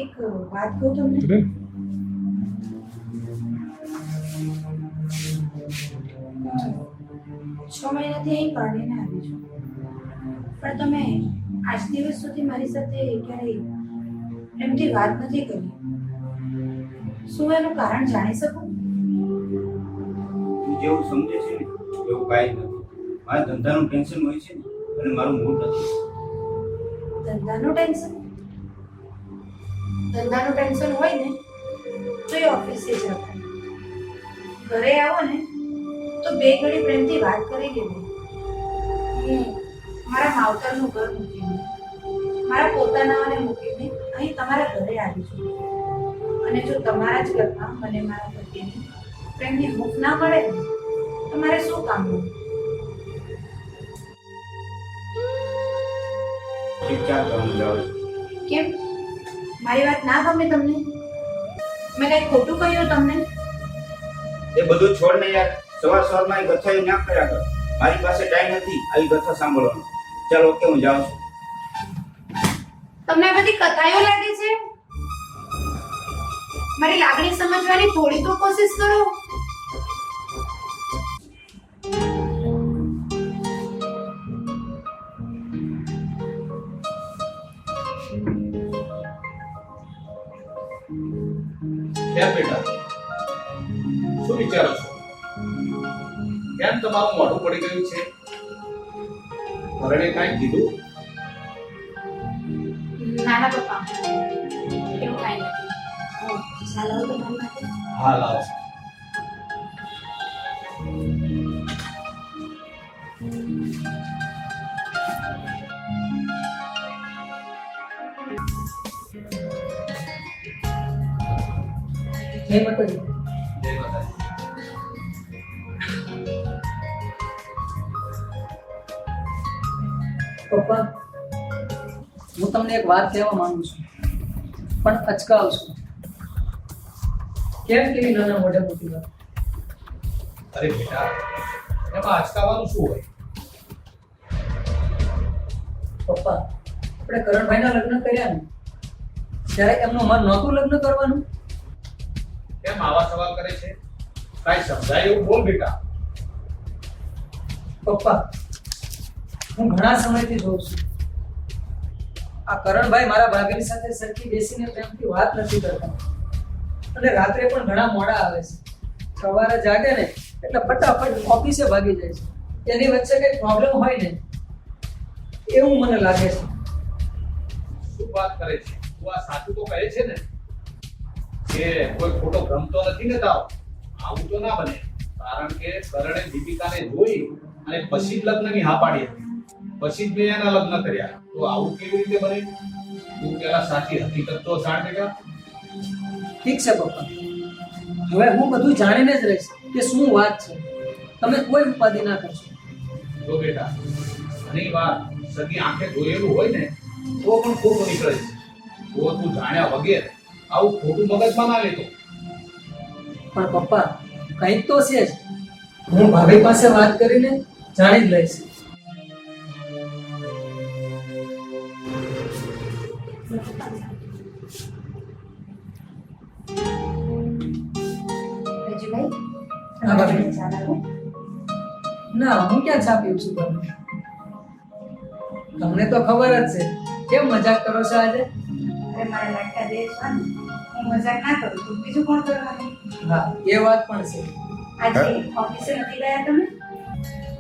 એક વાત કહું તમને. છ મહિનાથી અહીં પરણીને આવી છું, પણ તમે આજ દિવસ સુધી મારી સાથે ક્યારેય એમથી વાત નથી કરી. શું એનું કારણ જાણી શકું? તું જેવું સમજે છે ને એવું કાંઈ નથી. મારા ધંધાનું ટેન્શન હોય છે અને મારું મૂડ નથી. ધંધાનું ટેન્શન? ધંધાનું ટેન્શન હોય ને તો એ ઓફિસે જવાય. ઘરે આવો ને તો બે ઘડી પ્રેમથી વાત કરી લેવી. હું મારા માવતરનું ઘર મૂકીને, મારા પોતાનાને મૂકીને અહીં તમારા ઘરે આવી છું. અને જો તમારા જ ઘરમાં મને મારા પતિની પ્રેમની હૂંફ ના મળે ને તો મારે શું કામનું? ઠીક ચાલ તો હું જાઉં છું. કેમ? મારી વાત ના ગમે તમને? મેં કઈ ખોટું કહ્યું તમને? એ બધું છોડ ને યાર. સવારમાં એ ગથાયું ના કર્યા કર. મારી પાસે ટાઈમ નથી આવી કથા સાંભળવાનો. ચાલ ઓકે હું જાઉં છું. તમને આ બધી કથાઓ લાગે છે? મારી લાગણી સમજવાની થોડી તો કોશિશ કરો. કેમ બેટા, શું વિચારો છો? કેમ તમારું મોઢું પડી ગયું છે? ઘરે કાંઈ કીધું? નાના પપ્પા, એવું કાંઈ નથી. ચાલો તો મારી માટે. હા લાવ. જય માતાજી. જય માતાજી. પપ્પા, હું તમને એક વાત કહેવા માંગુ છું, પણ અચકાવશું. કેમ કેવી નાના મોઢે મોટી વાત? અરે બેટા, એમાં અચકાવાનું શું હોય? પપ્પા, આપણે કરણભાઈના લગ્ન કર્યા ને ત્યારે એમનું મન નહોતું લગ્ન કરવાનું. કેમ આવા સવાલ કરે છે? કાંઈ સમજાય એવું બોલ બેટા. પપ્પા, હું ઘણા સમયથી જોઉં છું આ કરણભાઈ મારા ભાભીની સાથે સરખી બેસીને પ્રેમથી વાત નથી કરતા અને રાત્રે પણ ઘણા મોડા આવે છે. સવારે જાગે ને એટલે ફટાફટ ઓફિસે ભાગી જાય છે. એની વચ્ચે કઈ પ્રોબ્લેમ હોય ને એવું મને લાગે છે. શું વાત કરે છે? તું આ સાચું તો કહે છે ને કે કોઈ ખોટો ગમતો નથી ને તાવ? આવું તો ના બને, કારણ કે કરણે દીપિકાને જોઈ અને પછી જ લગ્નની હા પાડી હતી. પછી જ મેં એના લગ્ન કર્યા. તો આવું કેવી રીતે બને? તું પેલા સાચી હકીકત તો જાણ બેટા. ઠીક છે પપ્પા, હવે હું બધું જાણીને જ રહીશ કે શું વાત છે. તમે કોઈ ઉપાધિ ના કરશો. જો બેટા, ઘણી વાર સગી આંખે જોયેલું હોય ને તો પણ ખોટું નીકળે છે. તો તું જાણ્યા વગેર આવું ખોટું મગજમાં ના લેતો. પણ પપ્પા, કંઈક તો છે જ. હું ભાભી પાસે વાત કરીને જાણી જ લઈશ. રજુભાઈ, હા, ભાભી. ચા લાવો. ના, હું ક્યાં ચા પીઉં છું ભાભી? તમને તો ખબર જ છે કેમ મજાક કરો છો આજે. અરે મારા લાડકા દેશ છે ને, હું મજાક ના કરું તો બીજું કોણ કરવાનું? હા, એ વાત પણ છે. આજે ઓફિસે નથી ગયા તમે?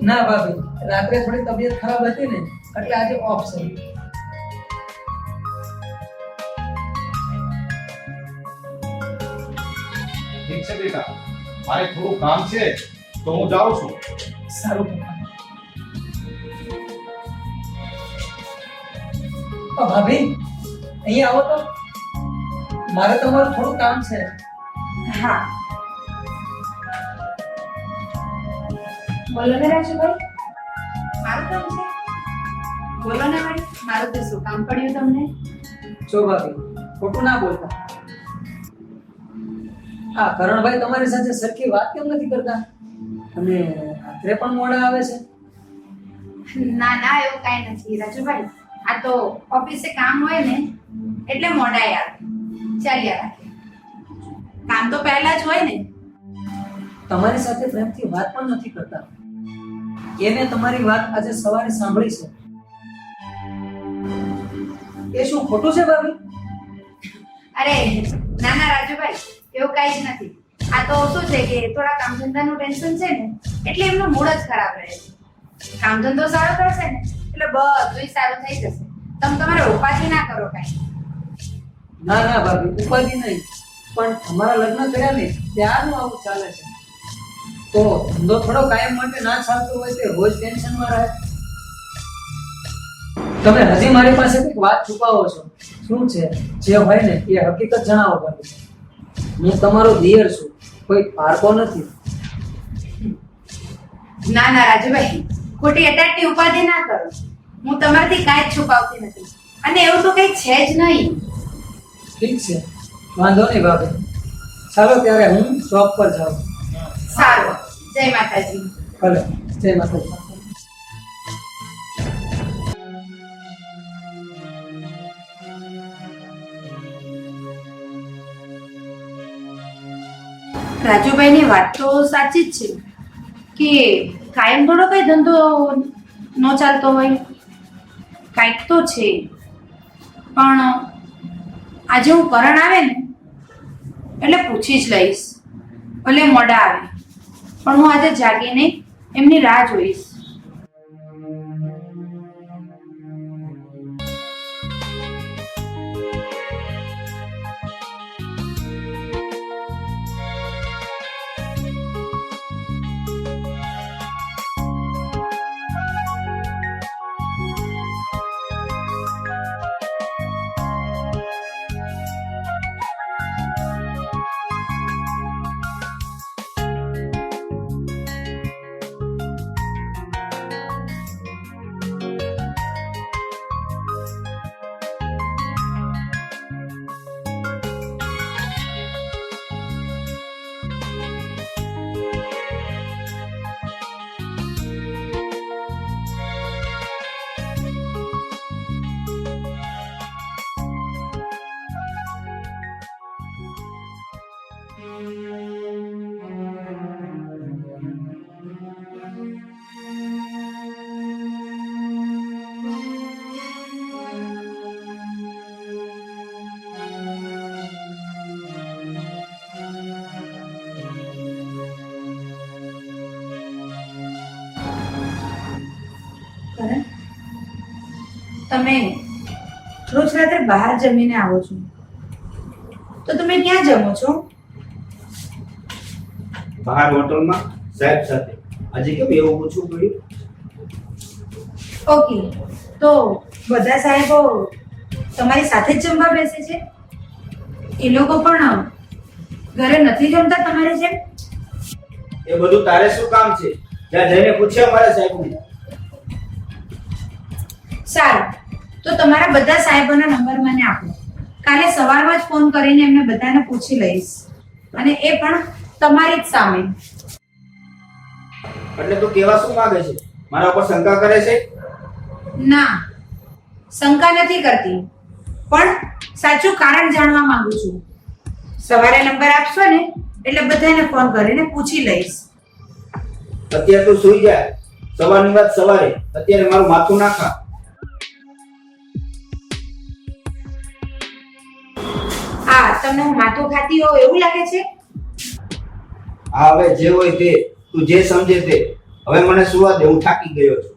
ના ભાભી, રાત્રે થોડી તબિયત ખરાબ હતી ને એટલે આજે ઓફ છે. ઠીક છે બેટા, મારે થોડું કામ છે તો હું જાઉં છું. સારું પપ્પા. ભાભી, અહીં આવો તો. મારે તમારું થોડું કામ છે. હા, બોલો ને રાજુભાઈ, મારું કામ છે? બોલો ને ભાઈ, મારું તો શું કામ પડ્યું તમને? જો ભાભી, ખોટું ના બોલતા. હા, કરણભાઈ તમારી સાથે સરખી વાત કેમ નથી કરતા અને રાત્રે પણ મોડા આવે છે? ના ના, એવું કાંઈ નથી રાજુભાઈ. આ તો ઓફિસે કામ હોય ને એટલે મોડાઈ આવે. ચાલ્યા રાખે. કામ તો પહેલા જ હોય ને. તમારી સાથે પ્રેમથી વાત પણ નથી કરતા. એને તમારી વાત આજે સવારે સાંભળી છે. એ શું ખોટું છે ભાભી? અરે ના ના રાજુભાઈ, એવું કઈ જ નથી. આ તો શું છે કે થોડા કામ ધંધાનું ટેન્શન છે ને, એટલે એમનું મૂડ જ ખરાબ રહે છે. કામ ધંધો સારો થશે ને એટલે બધું સારું થઈ જશે. તમે તમારે ઉપાધિ ના કરો કાંઈ. ના ના ભાભી, ઉપાધિ નહીં, પણ તમારા લગ્ન કર્યા ને ત્યારનું આવું ચાલે છે. તો ધંધો થોડો કાયમ માટે ના ચાલતો હોય તે રોજ ટેન્શનમાં રહે. તમે હજી મારી પાસે કંઈક વાત છુપાવો છો. શું છે? જે હોય ને એ હકીકત જણાવો ભાભી. હું તમારો દિયર છું, કોઈ પારકો નથી. ના ના રાજુભાઈ, ખોટી અટાટની ઉપાધિ ના કરો. હું તમારાથી કાંઈ જ છુપાવતી નથી, અને એવું તો કંઈ છે જ નહીં. ઠીક છે, વાંધો નહીં ભાભી. ચાલો ત્યારે હું શોપ પર જાઉં. સારું, જય માતાજી. ભલે, જય માતાજી. રાજુભાઈની વાત તો સાચી જ છે કે કાયમ થોડો કઈ ધંધો ન ચાલતો હોય. કાંઈક તો છે, પણ આજે હું કરણ આવે ને એટલે પૂછી જ લઈશ. ભલે મોડા આવે, પણ હું આજે જાગીને એમની રાહ જોઈશ. કરણ, તમે રોજ રાત્રે બહાર જમીને આવો છો, તો તમે ક્યાં જમો છો? બહાર હોટલમાં સાહેબ સાથે. આજે કેમ એવું પૂછવું પડ્યું? ઓકે, તો બધા સાહેબો તમારી સાથે જ જમવા બેસે છે? એ લોકો પણ ઘરે નથી જમતા તમારી જેમ? એ બધું તારે શું કામ છે? ત્યાં જઈને પૂછ્યા મારા સાહેબને. સારું, તો તમારા બધા સાહેબોના નંબર મને આપો. કાલે સવારમાં જ ફોન કરીને એમને બધાને પૂછી લઈશ, અને એ પણ તમારી જ સામે. એટલે તું કેવા શું માંગે છે? મારા ઉપર શંકા કરે છે? ના, શંકા નથી કરતી, પણ સાચું કારણ જાણવા માંગુ છું. સવારે નંબર આપશો ને એટલે બધાને ફોન કરીને પૂછી લઈશ. અત્યારે તું સુઈ જાય. સવારની વાત સવારે, અત્યારે મારું માથું ના ખા. હા, તમને હું માથું ખાતી હોઉં એવું લાગે છે? હા, હવે જે હોય તે, તું જે સમજે તે. હવે મને સુવા દે, હું થાકી ગયો છું.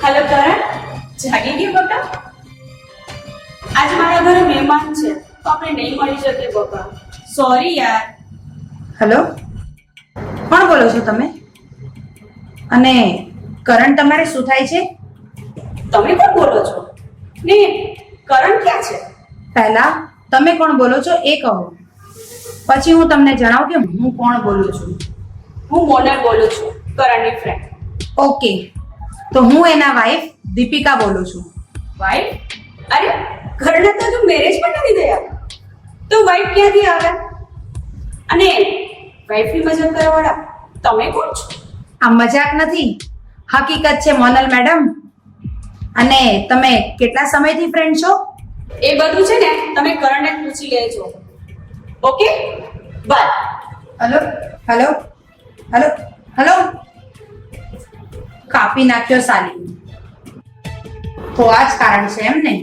હેલો કરણ, જાગી ગઈ બકા? આજે મારા ઘરે મહેમાન છે તો આપણે નહીં મળી શકે બકા. સોરી યાર. હેલો, કોણ બોલો છો તમે? અને કરણ તમારે શું થાય છે? તમે કોણ બોલો છો? ને કરણ ક્યાં છે? પહેલા તમે કોણ બોલો છો એ કહો, પછી હું તમને જણાવું કે હું કોણ બોલું છું. હું મોનલ બોલું છું, કરણની ફ્રેન્ડ. ઓકે, તો હું એના વાઈફ દીપિકા બોલું છું. વાઈફ? અરે ઘરના તો હજુ મેરેજ પણ નથી થયા, તો વાઈફ ક્યાંથી આવે? અને વાઈફની મજાક કરવાવાળા તમે કોણ છો? આ મજાક નથી, હકીકત છે મોનલ મેડમ. અને તમે કેટલા સમયથી ફ્રેન્ડ છો? એ બધું છે ને તમે કરણને જ પૂછી લેજો. Okay bye. Hello hello hello hello, કાપી નાખ્યો સાલી. તો આ જ કારણ છે એમ ને?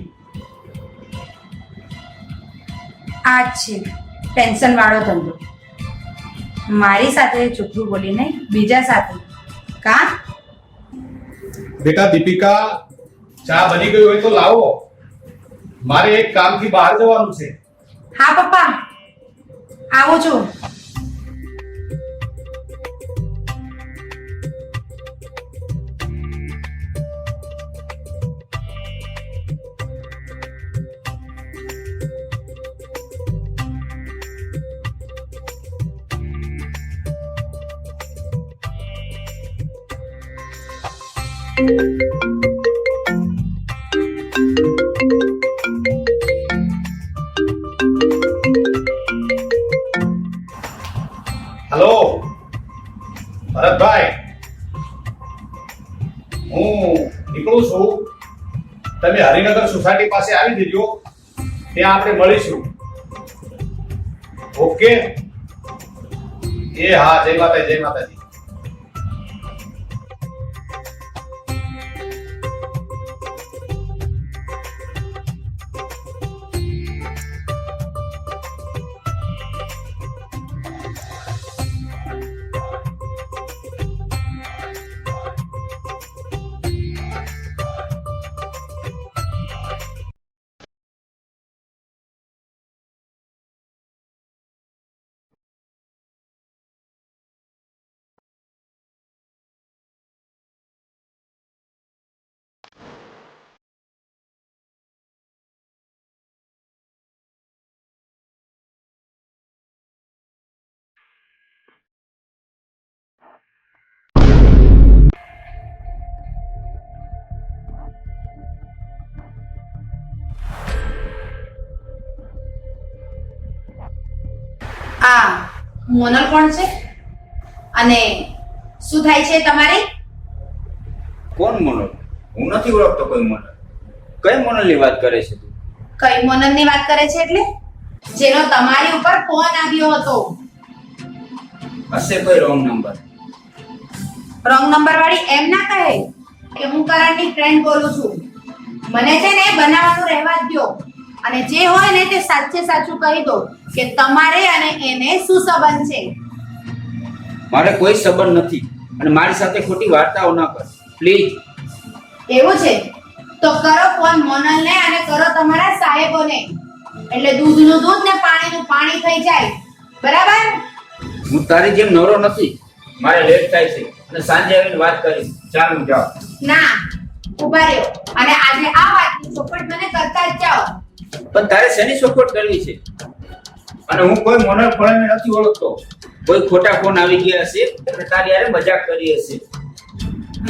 આ જ છે ટેન્શન વાળો ધંધો. મારી સાથે ચૂકવું બોલીને બીજા સાથે કા? બેટા દીપિકા, ચા બની ગઈ હોય તો લાવો, મારે એક કામથી બહાર જવાનું છે. હા પપ્પા, આવું છું. હેલો ભરતભાઈ, હું નીકળું છું. તમે હરિનગર સોસાયટી પાસે આવી દેજો, ત્યાં આપણે મળીશું. ઓકે? એ હા, જય માતાજી, જય માતાજી. આ મોનલ કોણ છે અને શું થાય છે તમારે? કોણ મોનલ? હું નથી ઓળખતો કોઈ મોનલ. કઈ મોનલની વાત કરે છે તું? કઈ મોનલની વાત કરે છે એટલે? જેનો તમારી ઉપર ફોન આવ્યો હતો. હશે કોઈ રોંગ નંબર. રોંગ નંબર વાળી એમ ના કહે કે હું કરણની ફ્રેન્ડ બોલું છું. મને છે ને બનાવવાનું રહેવા જ દો, અને જે હોય ને તે સાચે સાચું કહી દો કે તમારે અને એને શું સંબંધ છે. મારે કોઈ સંબંધ નથી અને મારી સાથે ખોટી વાર્તાઓ ના કર પ્લીઝ. એવું છે તો કરો ફોન મોનલને અને કરો તમારા સાહેબોને, એટલે દૂધનું દૂધ ને પાણીનું પાણી થઈ જાય. બરાબર? હું તારી જેમ નવરો નથી. મારે લેટ થાય છે અને સાંજે આવીને વાત કરીશ. ચાલ હું જાઉં. ના, ઉભા રહ્યો અને આજે આ વાતની ચોખવટ મને કરતા જ જાઓ. પણ તારે શેની સપોર્ટ કરવી છે? અને હું કોઈ મોનલ ફળને નથી ઓળખતો. કોઈ ખોટા ફોન આવી ગયા હશે અને તારી યારે મજાક કરી હશે.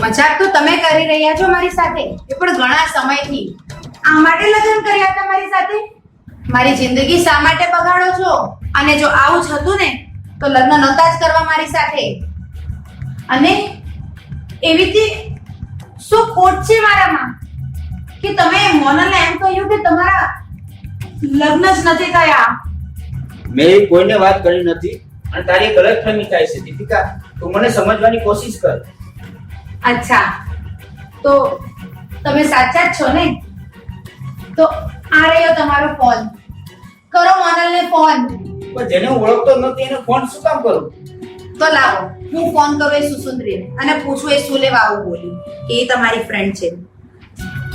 મજાક તો તમે કરી રહ્યા છો મારી સાથે, એ પણ ઘણા સમયથી. આ માટે લગ્ન કર્યા હતા મારી સાથે? મારી જિંદગી શા માટે બગાડો છો? અને જો આવું જ હતું ને તો લગ્ન નહોતા જ કરવા મારી સાથે. અને એવી રીતે શું ખોટ છે મારામાં કે તમે મોનલને એમ કહ્યું કે તમારા લગ્ન જ નથી થયા? મેં એવી કોઈને વાત કરી નથી અને તારી ગલતફહમી થાય છે. દીપિકા, તું મને સમજવાની કોશિશ કર. અચ્છા, તો તમે સાચા જ છો ને? તો આ રહ્યો તમારો ફોન, કરો મોનલને ફોન. પણ જેને હું ઓળખતો જ નથી એને ફોન શું કામ કરું? તો લાવો હું ફોન કરું એ સુસુંદરીને અને પૂછું એ શું લેવા આવું બોલ્યું કે એ તમારી ફ્રેન્ડ છે.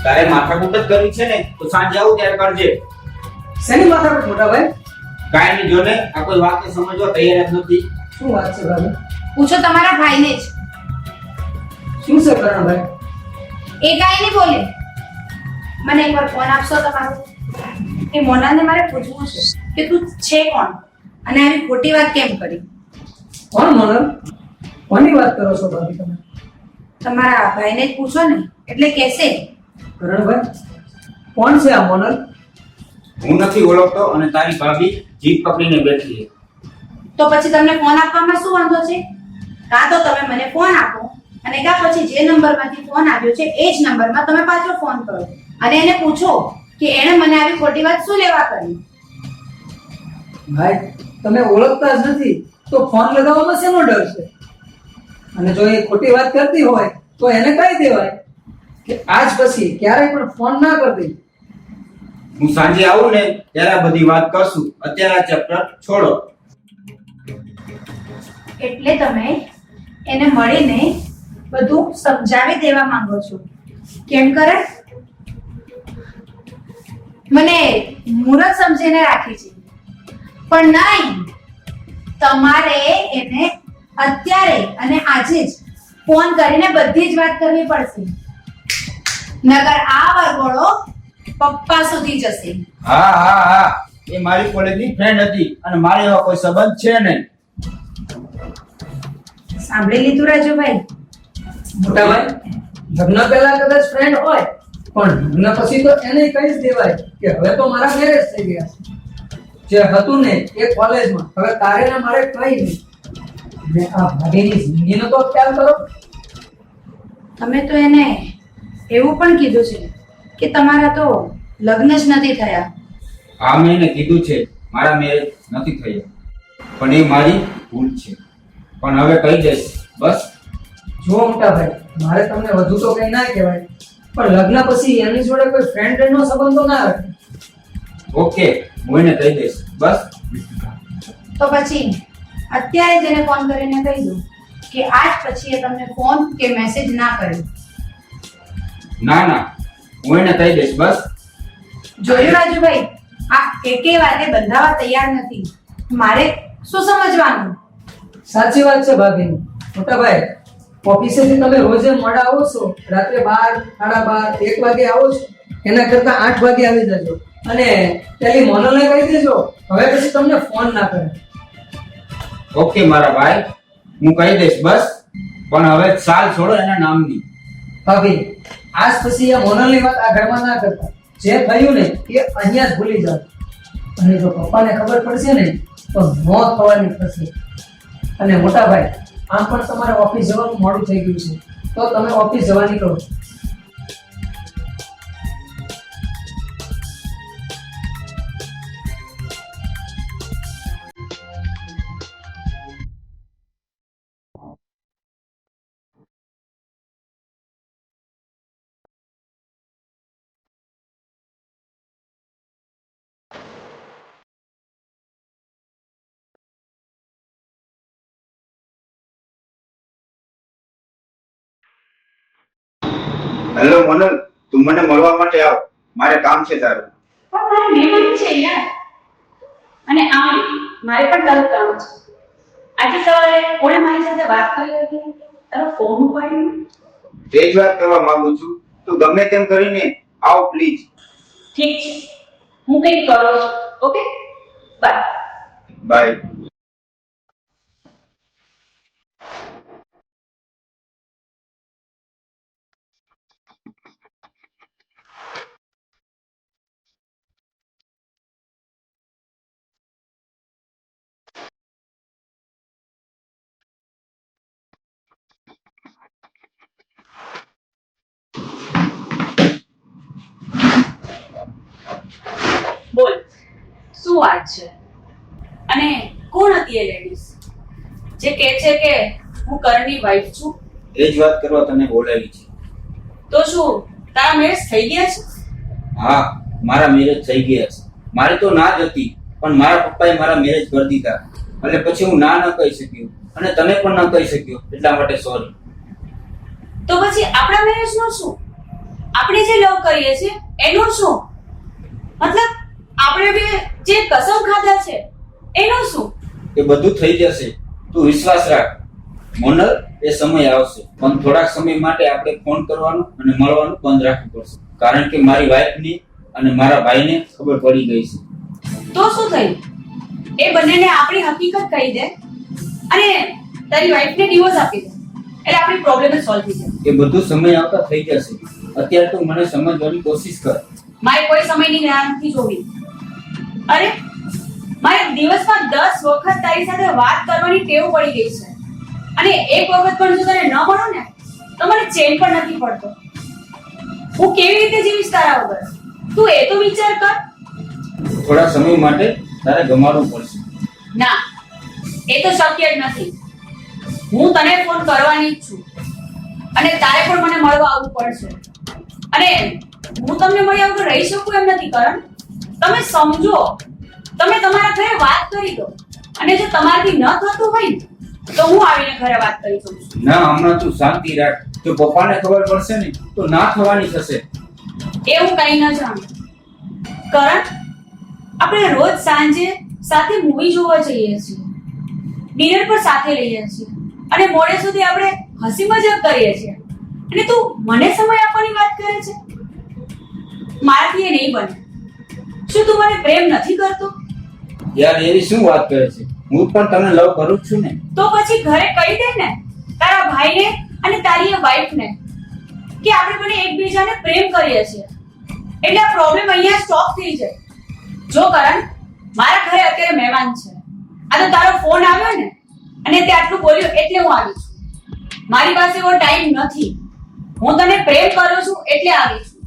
તારે માથાકૂટ જ કરવી છે ને તો સાંજે આવું ત્યારે કરજે. શેની માથાકૂટ મોટા ભાઈ? કાંઈ નહીં જો ને આ કોઈ વાતને સમજવા તૈયાર જ નથી. શું વાત છે ભાભી? પૂછો તમારા ભાઈને જ. શું છે કરણભાઈ? એ કાંઈ નહીં બોલે. મને એકવાર ફોન આપશો તમારો? એ મોનાને મારે પૂછવું છે કે તું છે કોણ અને આવી ખોટી વાત કેમ કરી? કોણ મોનલ? કોની વાત કરો છો ભાભી તમે? તમારા ભાઈને જ પૂછો ને એટલે કહેશે. કરણભાઈ કોણ છે આ મોનલ? હું નથી ઓળખતો અને તારી ભાભી જીભ પકડીને બેઠી છે. તો પછી તમને ફોન આપવામાં શું વાંધો છે? કાં તો તમે મને ફોન આપો અને કાં પછી જે નંબરમાંથી ફોન આવ્યો છે એ જ નંબરમાં તમે પાછો ફોન કરો અને એને પૂછો કે એણે મને આવી ખોટી વાત શું લેવા કરી. ભાઈ તમે ઓળખતા જ નથી તો ફોન લગાવવામાં શેનો ડર છે? અને જો એ ખોટી વાત કરતી હોય તો એને કહી દેવાય કે આજ પછી ક્યારેય પણ ફોન ના કરતી. હું સાંજે આવું ને ત્યારે આ બધી વાત કરશું. અત્યારે આ ચેપ્ટર છોડો. એટલે તમે એને મળીને બધું સમજાવી દેવા માંગો છો કેમ કરે? મને મુહૂર્ત સમજીને રાખી છે પણ નહીં, તમારે એને અત્યારે અને આજે જ ફોન કરીને બધી જ વાત કરવી પડશે નગર આ વરઘોડો પપ્પા સુધી જશે. હા હા હા એ મારી કોલેજની ફ્રેન્ડ હતી અને મારે એવા કોઈ સંબંધ છે નહીં. સાંભળી લીધું રાજુભાઈ? મોટા ભાઈ લગ્ન પહેલા કદાચ ફ્રેન્ડ હોય પણ લગ્ન પછી તો એને કહી જ દેવાય કે હવે તો મારા મેરેજ થઈ ગયા છે. જે હતું ને એ કોલેજમાં, હવે તારે ને મારે કઈ નહીં. ને આ ભાભીની જિંદગીનો તો ખ્યાલ કરો. તમે તો એને એવું પણ કીધું છે કે તમારા તો લગ્ન જ નથી થયા. હા મેં એને કીધું છે મારા મેરેજ નથી થયા પણ એ મારી ભૂલ છે. પણ હવે કહી દઈશ બસ. જો મોટા ભાઈ મારે તમને વધુ તો કઈ ના કહેવાય પણ લગ્ન પછી એની જોડે કોઈ ફ્રેન્ડ નો સંબંધ તો ના રાખે. ઓકે હું એને કહી દઈશ બસ. તો પછી અત્યારે જ એને ફોન કરીને કહી દો કે આજ પછી એ તમને ફોન કે મેસેજ ના કરે. ના ના હું એને કહી દઈશ બસ. જોયું રાજુભાઈ, આ એકે વાતે બંધાવા તૈયાર નથી. મારે શું સમજવાનું? સાચી વાત છે ભાભીની. મોટા ભાઈ ઓફિસેથી તમે રોજે મોડા આવો છો, રાત્રે 12, 12:30, 1 વાગે આવો છો, એના કરતા 8 વાગે આવી જજો અને પેલી મોનલને કહી દેજો હવે પછી તમને ફોન ના કરે. ઓકે મારા ભાઈ હું કહી દઈશ બસ. પણ હવે સાલ છોડો એના નામની. ભાભી આજ પછી આ મોનલની વાત આ ઘરમાં ના કરતા. જે થયું ને એ અહીંયા જ ભૂલી જાઓ. અને જો પપ્પાને ખબર પડશે ને તો મોત થવાની થશે. અને મોટા ભાઈ આમ પણ તમારે ઓફિસ જવાનું મોડું થઈ ગયું છે તો તમે ઓફિસ જવા નીકળો. હેલો મોનલ, તું મને મળવા માટે આવ. મારે કામ છે તારું. પણ મારે મહેમાન છે યાર. અને આમ મારે પણ તારું કામ છે. આજે સવારે કોણે મારી સાથે વાત કરી હતી? તારો ફોન ઉપાડ્યો? તે જ વાત કરવા માંગુ છું. તું ગમે તેમ કરીને આવ પ્લીઝ. ઠીક છે, હું કંઈક કરું છું. Okay bye. બાય. બોલ શું વાત છે? અને કોણ હતી એ લેડીઝ જે કહે છે કે હું કરણની વાઈફ છું? એ જ વાત કરવા તને બોલાવી છે. તો શું તારા મેરેજ થઈ ગયા છે? હા મારા મેરેજ થઈ ગયા છે. મારી તો ના જ હતી પણ મારા પપ્પાએ મારા મેરેજ કરી દીધા એટલે પછી હું ના ન કહી શક્યો. અને તને પણ ન કહી શક્યો એટલા માટે સોરી. તો પછી આપણા મેરેજ નું શું? આપણે જે લવ કરીએ છીએ એનું શું? મતલબ આપણે બે જે કસમ ખાધા છે એનું શું? એ બધું થઈ જશે, તું વિશ્વાસ રાખ. મોનલ, એ સમય આવશે, પણ થોડાક સમય માટે આપણે ફોન કરવાનું અને મળવાનું બંધ રાખવું પડશે, કારણ કે મારી વાઈફની અને મારા ભાઈને ખબર પડી ગઈ છે. તો શું થયું? એ બંનેને આપણી હકીકત કહી દે અને તારી વાઈફને ડિવોર્સ આપી દે, એટલે આપણી પ્રોબ્લેમ સોલ્વ થઈ જાય. એ બધું સમય આવતા થઈ જશે. અત્યારે તું મને સમજવાની કોશિશ કર. મારે કોઈ સમયની રાહ નથી જોવી. અરે મારે દિવસમાં 10 વખત તારી સાથે વાત કરવાની ટેવ પડી ગઈ છે, અને એક વખત પણ જો તને ન મળો ને તો મને ચેન પણ નથી પડતો. હું કેવી રીતે જીવીશ તારા વગર? તું એ તો વિચાર કર. થોડા સમય માટે તારે ગમાડવું પડશે. ના, એ તો શક્ય જ નથી. હું તને ફોન કરવાની જ છું, અને તારે પણ મને મળવા આવવું પડશે. અને હું તમને મળ્યા વગર રહી શકું એમ નથી કરણ. તમે સમજો, તમે તમારા ઘરે વાત કરી દો, અને જો તમારાથી ન થતું હોય ને તો હું આવીને ઘરે વાત કરી શકું છું. ના, હમણાં તું શાંતિ રાખ. જો પપ્પાને ખબર પડશે ને તો ના થવાની થશે. એવું કઈ ન જાણું. કરણ, આપણે રોજ સાંજે સાથે મૂવી જોવા જઈએ છીએ, ડિનર પર સાથે રહીએ છીએ, અને મોડે સુધી આપણે હસી મજાક કરીએ છીએ, અને તું મને સમય આપવાની વાત કરે છે? મારાથી એ નહીં બને. શું તું મને પ્રેમ નથી કરતો? યાર, એવી શું વાત કરે છે? હું પણ તને લવ કરું જ છું ને. તો પછી ઘરે કહી દે ને તારા ભાઈને અને તારી વાઈફને કે આપણે બંને એકબીજાને પ્રેમ કરીએ છીએ, એટલે આ પ્રોબ્લેમ અહીંયા સ્ટોપ થઈ જાય. જો કરણ, મારા ઘરે અત્યારે મહેમાન છે. આ તો તારો ફોન આવ્યો ને અને તે આટલું બોલ્યો એટલે હું આવી છું. મારી પાસે એવો ટાઈમ નથી. હું તને પ્રેમ કરું છું એટલે આવી છું.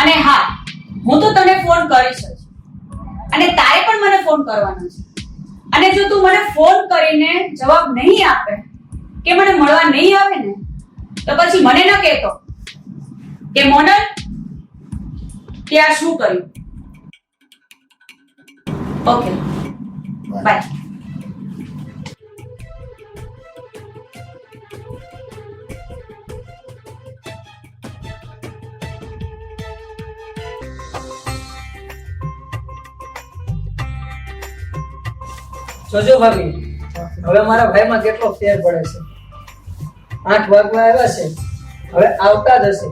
અને હા, હું તો તને ફોન કરીશ જ, અને તારે પણ મને ફોન કરવાનો છે. અને જો તું મને ફોન કરીને જવાબ નહીં આપે કે મને મળવા નહીં આવે ને તો પછી મને ન કહેતો કે મોનલ તે આ શું કર્યું. Okay, bye. જોજો ભાભી, હવે મારા ભાઈમાં કેટલો ફેર પડે છે. 8 વાગવા આવ્યા છે, હવે આવતા જ હશે.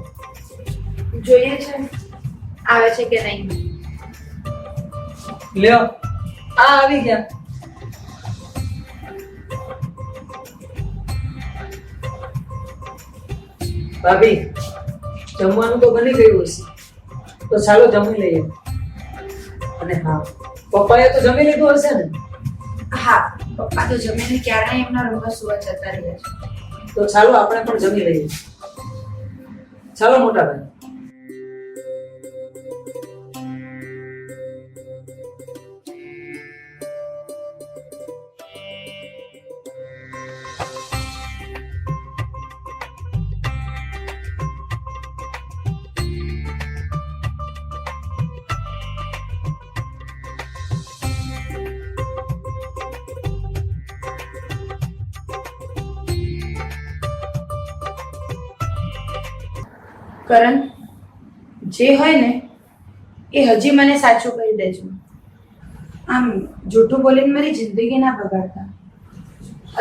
જોઈએ છે આવે છે કે નહીં. લ્યો, આ આવી ગયા. ભાભી, જમવાનું તો બની ગયું હશે, તો ચાલો જમી લઈએ. અને હા, પપ્પાએ તો જમી લીધું હશે ને? હા, પપ્પા તો જમીને ક્યારના એમના રૂમમાં સુવા જતા રહ્યા છે. તો ચાલો આપણે પણ જમી લઈએ. ચાલો મોટા ભાઈ. કરણ, જે હોય ને એ હજી મને સાચું કહી દેજો. આમ જૂઠું બોલીને મારી જિંદગી ના બગાડતા.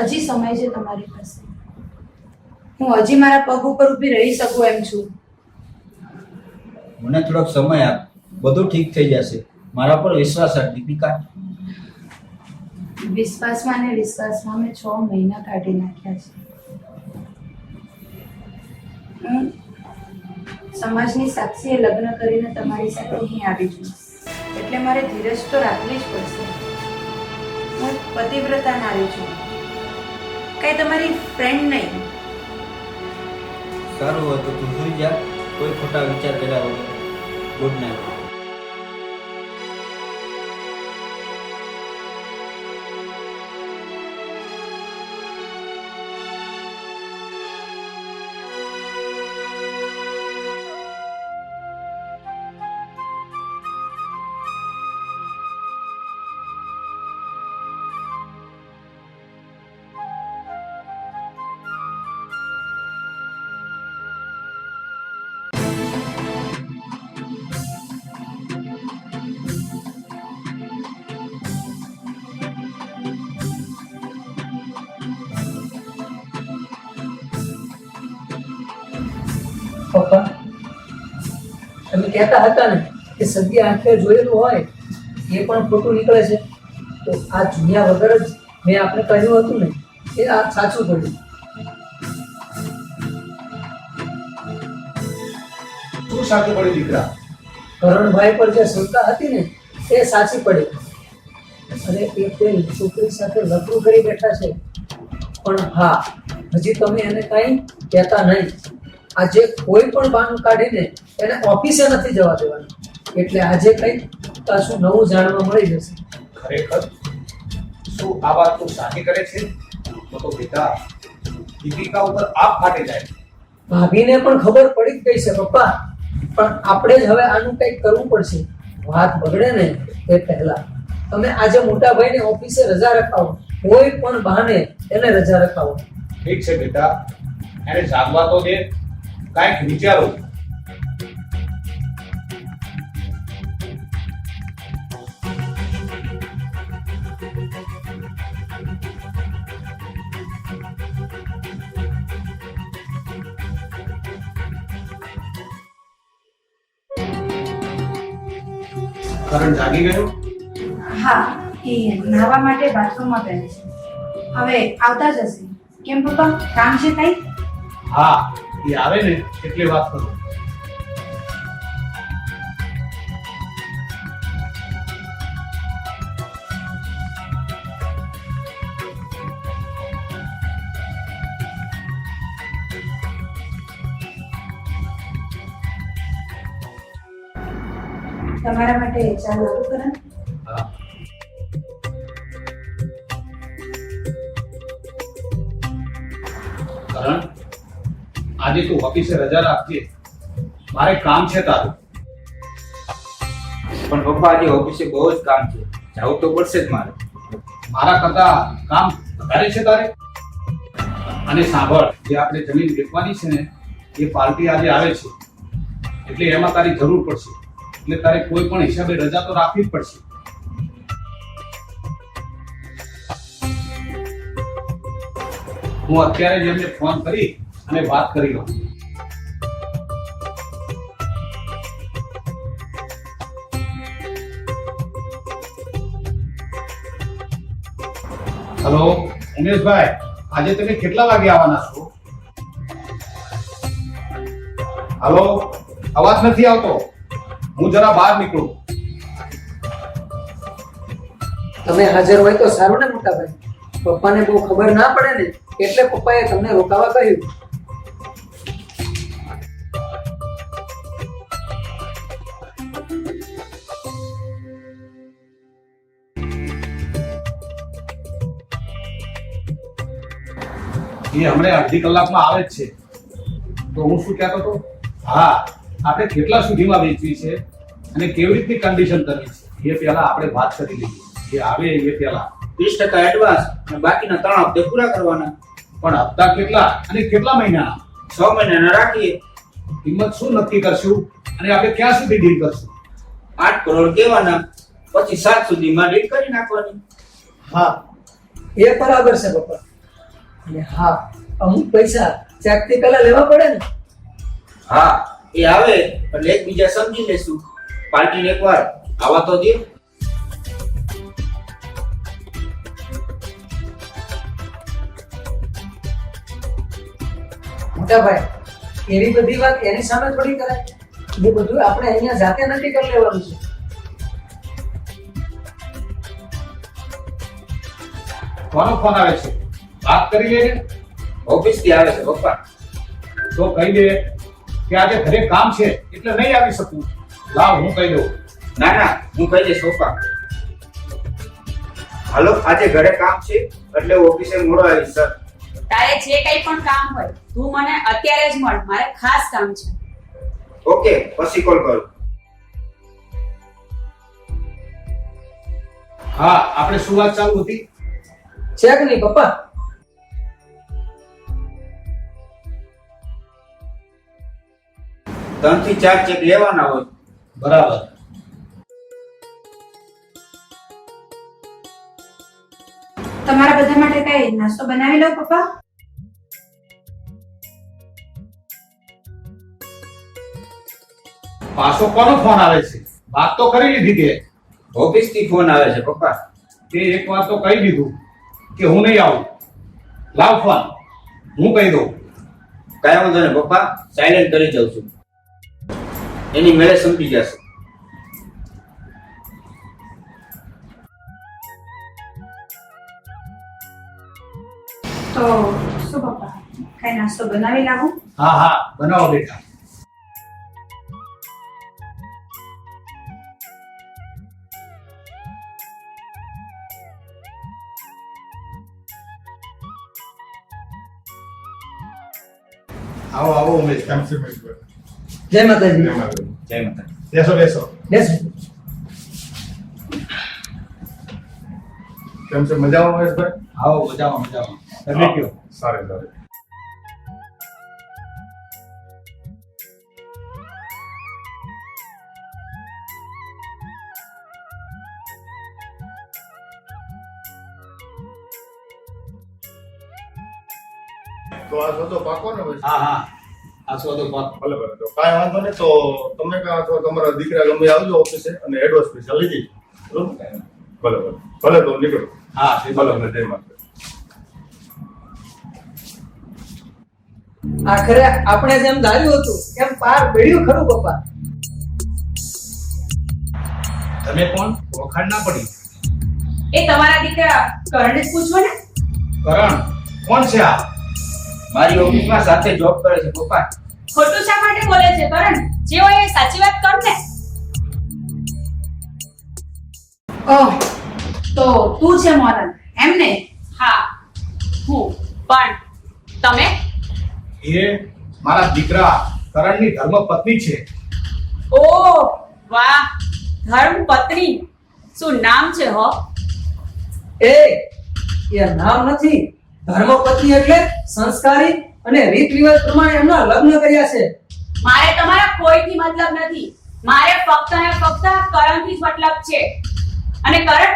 હજી સમય છે તમારી પાસે. હું હજી મારા પગ ઉપર ઊભી રહી શકું એમ છું. મને થોડોક સમય આપ, બધું ઠીક થઈ જશે. મારા પર વિશ્વાસ રાખ દીપિકા. વિશ્વાસમાં ને વિશ્વાસમાં મેં 6 મહિના કાઢી નાખ્યા છે. હું સમાજની સાક્ષીએ લગ્ન કરીને તમારી સાથે અહીં આવી છું, એટલે મારે ધીરજ તો રાખવી જ પડશે. હું પતિવ્રતા નારી છું, કઈ તમારી ફ્રેન્ડ નહીં. સારું હોય તો તું સુઈ જા, કોઈ ખોટા વિચાર કર્યા વગર. Good night. તમે કહેતા હતા ને કે સગી આંખે જોયેલું હોય એ પણ ખોટું નીકળે છે, તો આ જુનિયા વગર જ મેં આપણે કહ્યું હતું ને એ આ સાચું પડ્યું. શું સાચું પડ્યું દીકરા? કરણભાઈ પર જે શંકા હતી ને એ સાચી પડી. અને એ પેલી છોકરી સાથે લગ્ન કરી બેઠા છે. પણ હા, હજી તમે એને કાંઈ કહેતા નહીં. આજે કોઈ પણ બહાનું કાઢીને એને ઓફિસે નથી જવા દેવાનું. એટલે આજે કંઈક કશું નવું જાણવા મળી જશે. ખરેખર શું આ વાત તું સાચી કરે છે? તો બેટા દીપિકા ઉપર આપ ફાટી જાય. ભાભીને પણ ખબર પડી જ ગઈ છે પપ્પા, પણ આપણે જ હવે આનું કંઈક કરવું પડશે. વાત બગડે ને એ પહેલા તમે આજે મોટા ભાઈને ઓફિસે રજા રખાવો. કોઈ પણ બહાને એને રજા રખાવો. ઠીક છે બેટા, એને જાગવા તો દે, કાંઈક વિચારો. કરણ જાગી ગયો? હા, એ નાહવા માટે બાથરૂમમાં ગયો છે. હવે આવતા જ હશે. કેમ પપ્પા, કામ છે કઈ? હા, એ આવે ને એટલે વાત કરું. તમારા માટે ચા લાવું કરણ? હા. કરણ, આજે તું ઓફિસે રજા રાખજે, મારે કામ છે તારું. પણ પપ્પા આજે ઓફિસે બહુ જ કામ છે, જવું તો પડશે જ મારે. મારા કરતા કામ વધારે છે તારે? અને સાંભળ, જે આપણે જમીન વેચવાની છે ને એ પાર્ટી આજે આવે છે, એટલે એમાં તારી જરૂર પડશે. એટલે તારે કોઈ પણ હિસાબે રજા તો રાખવી જ પડશે. હું અત્યારે જ એમને ફોન કરી અને વાત કરી લઉં. હેલો ઉમેશભાઈ, આજે તમે કેટલા વાગે આવવાના છો? હેલો, અવાજ નથી આવતો, હું જરા બહાર નીકળું. તમે હાજર હોય તો સારું ને મોટા ભાઈ. પપ્પાને બહુ ખબર ના પડે ને એટલે પપ્પાએ તમને રોકાવા કહ્યું. એ હમણાં અડધી કલાકમાં આવે જ છે. તો હું શું કહેતો હતો? હા, આપણે કેટલા સુધીમાં વેચવી છે અને કેવી રીતની કન્ડિશન કરવી છે એ પહેલા આપણે વાત કરી લઈએ. એ આવે એ પહેલા 20% એડવાન્સ અને બાકીના 3 હપ્તે પૂરા કરવાના. પણ હપ્તા કેટલા અને કેટલા મહિનાના? 6 મહિનાના રાખીએ. કિંમત શું નક્કી કરશું અને આપણે ક્યાં સુધી ડીલ કરશું? 8 કરોડ કહેવાના, પછી 7 સુધીમાં ડીલ કરી નાખવાની. હા, એ બરાબર છે પપ્પા. અને હા, અમુક પૈસા ચેકથી પહેલા લેવા પડે ને. હા, એ આવે એટલે એકબીજા સમજી લેશું. પાર્ટીને એકવાર આવા તો દે. મોટા ભાઈ, એવી બધી વાત એની સામે થોડી કરાય. એ બધું આપણે અહીંયા જાતે નક્કી કરી લેવાનું છે. કોનો ફોન આવે છે? વાત કરી લે ને. ઓફિસથી આવે છે પપ્પા. તો કહી દે કે આજે ઘરે કામ છે એટલે નહીં આવી શકું. લાવ હું કહી દઉં. ના ના, હું કહી દઈશ પપ્પા. હાલો, આજે ઘરે કામ છે એટલે ઓફિસે મોડો આવીશ સર. તારે જે કંઈ પણ કામ હોય તું મને અત્યારે જ મળ, મારે ખાસ કામ છે. ઓકે, પછી કોલ કરું. હા, આપણે શું વાત ચાલુ હતી? ચેક નહીં પપ્પા. 3 થી 4 ચેક લેવાના હોય. બરાબર. તમારા બધા માટે કઈ નાસ્તો બનાવી લો પપ્પા? પાછો કોનો ફોન આવે છે? વાત તો કરી લીધી તે. ઓફિસ થી ફોન આવે છે પપ્પા. તે એકવાર તો કહી દીધું કે હું નહીં આવું. લાવ ફોન, હું કહી દઉં. કાંઈ વાંધો નહીં પપ્પા, સાયલેન્ટ કરી દઉં છું. એની મેળે સમજી જશે. તો શું પપ્પા કઈ નાસ્તો બનાવી લાવું? હા હા, બનાવો બેટા. આવો આવો ઉમેશ, કેમ છે ઉમેશભાઈ? જય માતાજી. જય માતાજી. જય માતા. બેસો બેસો. બેસો. કેમ છે, મજામાં ઉમેશભાઈ? આવો, મજામાં મજામાં. તમે કયો? સારી સારી. તો આ સોદો પાકો ને પછી? હા હા, આ સોદો પાક. ભલે ભલે, તો કાંઈ વાંધો નહીં. તો તમે કાં તો તમારા દીકરા ગમે આવજો ઓફિસે અને એડવાન્સ પૈસા લઈ જઈશ. બરોબર? ભલે ભલે ભલે, તો નીકળો. હા, ભલે ભલે, જય માતા. આખરે આપણે જેમ ધાર્યું હતું એમ પાર પડ્યું ખરું પપ્પા. તમે કોણ? ઓળખાણ ના પડી. એ તમારા દીકરા કરણને જ પૂછો ને. કરણ કોણ છે આ? મારી ઓફિસમાં સાથે જોબ કરે છે પપ્પા. ખોટું શા માટે બોલે છે કરણ? જે હોય એ સાચી વાત કર ને. ઓહ, તો તું છે મોરલ એમ ને? હા, હું. પણ તમે? એ મારા દીકરા કરણની ધર્મપત્ની છે. ઓ વાહ, ધર્મ પત્ની. શું નામ છે હો? એ નામ નથી. ધર્મપત્ની એટલે સંસ્કારી અને રીત રિવાજ પ્રમાણે એમના લગ્ન કર્યા છે. મારે તમારા કોઈથી મતલબ નથી. મારે ફક્ત ને ફક્ત કરણથી જ મતલબ છે. અને કરણ,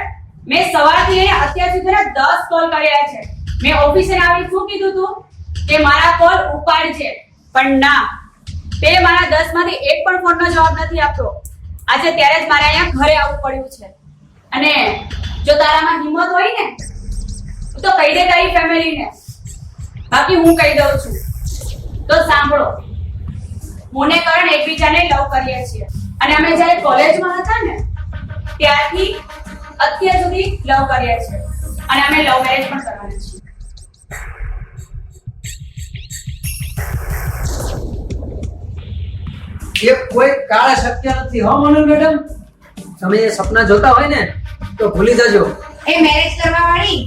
મેં સવારથી લઈને અત્યાર સુધીના 10 કોલ કર્યા છે. મેં ઓફિસે આવીને શું કીધું તું કે મારા કોલ ઉપાડજે, પણ ના, તે મારા 10 માંથી એક પણ ફોનનો જવાબ નથી આપતો. આજે ત્યારે જ મારે અહીંયા ઘરે આવવું પડ્યું છે. અને જો તારામાં હિંમત હોય ને તો કહી દે તારી ફેમિલીને, બાકી હું કહી દઉં છું. તો સાંભળો, હું ને કરણ એકબીજાને લવ કરીએ છીએ અને અમે જ્યારે કોલેજમાં હતા ને ત્યારથી અત્યાર સુધી લવ કરીએ છીએ અને અમે લવ મેરેજ પણ કરવાના છીએ. એ કોઈ કાળ શક્ય નથી હો મોનલ મેડમ. તમે એ સપના જોતા હોય ને તો ભૂલી જજો. એ મેરેજ કરવા વાળી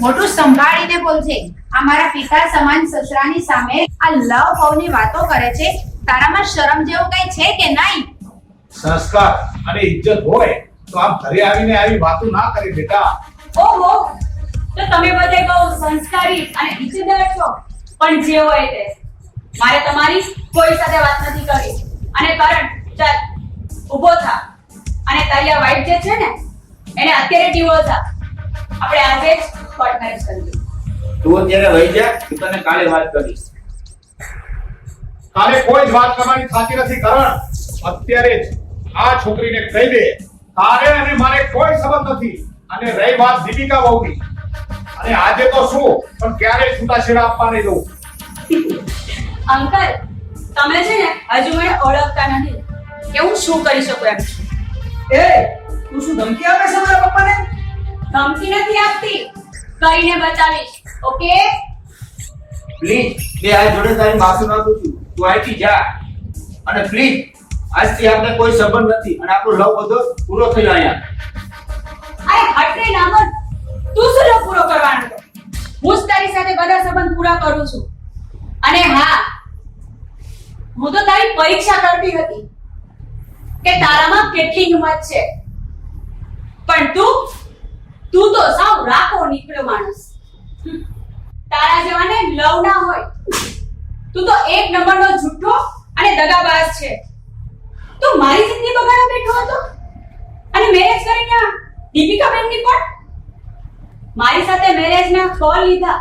મોટું સંભાળીને બોલજે. આ મારા પિતા સમાન સસરાની સામે આ લવ ભાવની વાતો કરે છે. તારામાં શરમ જેવું કઈ છે કે નહીં? સંસ્કાર અને ઇજ્જત હોય તો આમ ઘરે આવીને આવી વાતો ના કરી બેટા. ઓહો, તો તમે બધે બહુ સંસ્કારી અને ઇજ્જતદાર છો. પણ જે હોય તે, મારે તમારી કોઈ સાથે વાત નથી કરવી. અને કરણ, ચાલ ઊભો થા અને તારી આ વાઈફ જે છે ને એને અત્યારે ડિવોર્સ આપ. આપણે આજે જ કોર્ટ મેરેજ કરીએ. તું અત્યારે વહી જા, હું તને કાલે વાત કરીશ. કાલે કોઈ જ વાત કરવાની થતી નથી કરણ. અત્યારે જ આ છોકરીને કહી દે તારે અને મારે કોઈ સંબંધ નથી. અને રહી વાત દીપિકા વહુની, અને આજે તો શું પણ ક્યારેય છૂટાછેડા આપવા નહીં દઉં. અંકલ, તમે છે ને હજુ મને ઓળખતા નથી કે હું શું કરી શકું એમ છું. એ તું શું ધમકી આપે છે મારા પપ્પાને? ધમકી નથી આપતી, કરીને બતાવીશ. ઓકે? પ્લીઝ, બે હાથ જોડે તારી માફી માંગુ છું. તું અહીંથી જા. અને પ્લીઝ, આજથી આપણે કોઈ સંબંધ નથી અને આપણો લવ બધો પૂરો થયો અહીંયા. અરે હટ રે નામન, તું શું લવ પૂરો કરવાનો છે? હું જ તારી સાથે બધા સંબંધ પૂરા કરું છું. અને હા, હું તો તારી પરીક્ષા કરતી હતી કે તારામાં કેટલી હિંમત છે. પણ તું તો સાવ રાખો નીકળ્યો માણસ. તારા જેવાને લવ ના હોય. તું તો એક નંબરનો જુઠ્ઠો અને દગાબાજ છે. તું મારી જિંદગી બગાડવા બેઠો હતો અને મેરેજ કરીને દીપિકા બેનની પણ મારી સાથે મેરેજના કોલ લીધા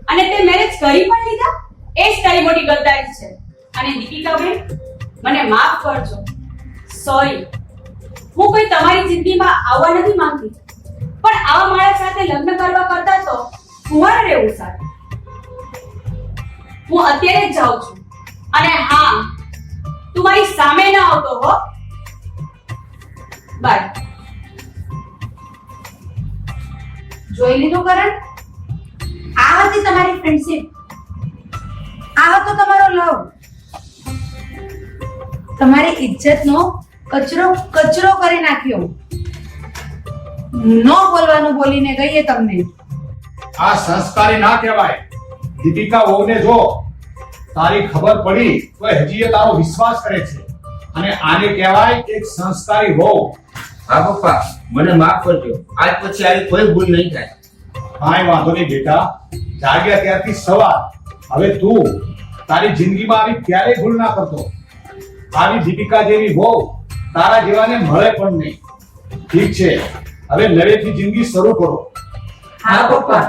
અને તે મેરેજ કરી પણ લીધા. એ જ તારી મોટી ગદ્દારી છે. અને દીપિકા બેન, મને માફ કરજો. સોરી. હું કોઈ તમારી જિંદગીમાં આવવા નથી માંગતી, પણ આવા માણસ સાથે લગ્ન કરવા કરતા તો કુંવારા રહેવું સારું. હું અત્યારે જ જાઉં છું. અને હા, તું મારી સામે ના આવતો હો. બાય. જોઈ લીધું કરણ? આ હતી તમારી ફ્રેન્ડશિપ, આ હતો તમારો લવ. તમારી ઇજ્જતનો કચરો કચરો કરી નાખ્યો. નો બોલવાનું બોલીને ગઈએ તમને. આ સંસ્કારી ના કહેવાય. દીપિકા વહુને જો તારી ખબર પડી તો હજી એ તારો વિશ્વાસ કરે છે, અને આને કહેવાય એક સંસ્કારી વહુ. હા પપ્પા, મને માફ કરજો. આજ પછી આવી કોઈ ભૂલ નહીં થાય. કાંઈ વાંધો નહીં બેટા, જાગ્યા ત્યારથી સવાર. હવે તું તારી જિંદગીમાં આવી ક્યારેય ભૂલ ના કરતો. આવી દીપિકા જેવી વહુ તારા જેવાને મળે પણ નહીં. ઠીક છે, હવે નવેથી જિંદગી શરૂ કરો. હા પપ્પા.